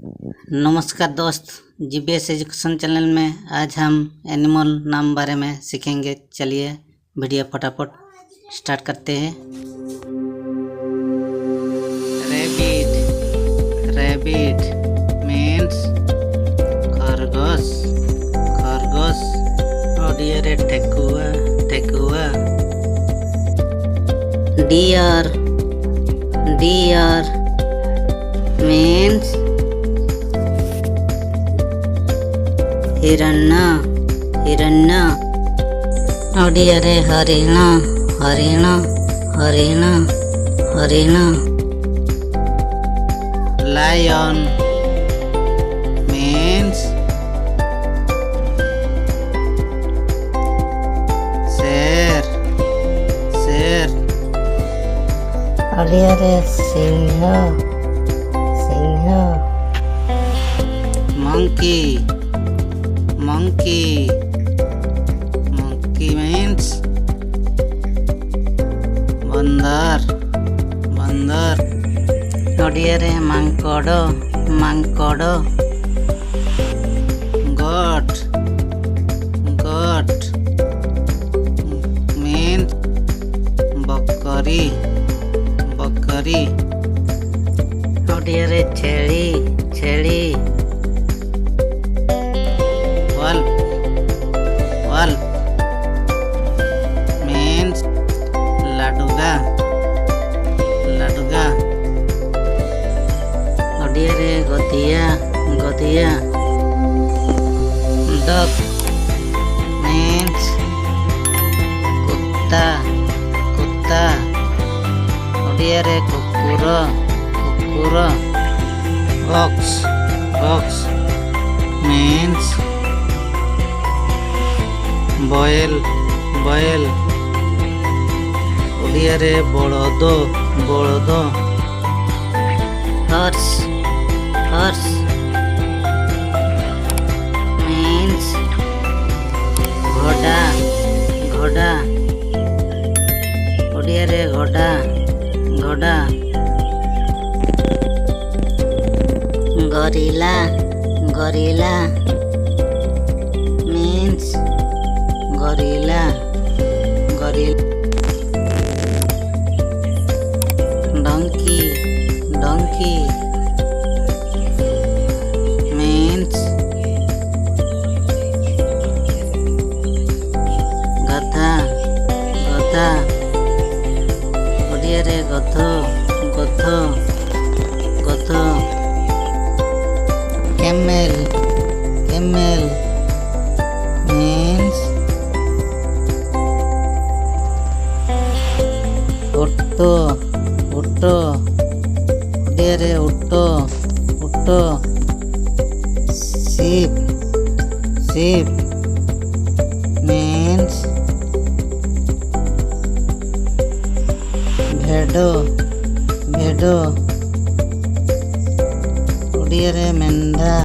नमस्कार दोस्त, GBS education channel में आज हम एनिमल नाम बारे में सीखेंगे। चलिए वीडियो फटाफट स्टार्ट करते हैं। रैबिट मीन्स खरगोश। और ये रे ठेकुआ। डियर मीन्स हिरण। ओडिया रे हरिण। लायन मीन्स शेर। ओडिया रे सिंह। Monkey means बंदर। ओडिया रे मांकड़। गोट means बकरी। ओडिया रे छेड़ी। wolf means लाडुगा। ओडिया रे गधिया। डक means कुत्ता। ओडिया रे कुकुर। ox means बयल। ओडिया रे बलद। हॉर्स मीन्स घोड़ा। ओडिया रे घोड़ा। Gorilla means gorilla. Donkey means गधा। ओडिया रे गध। कैमेल means ओटो। ओडिया रे ओटो। sheep means भेड़ो। ओडिया रे मेंढा।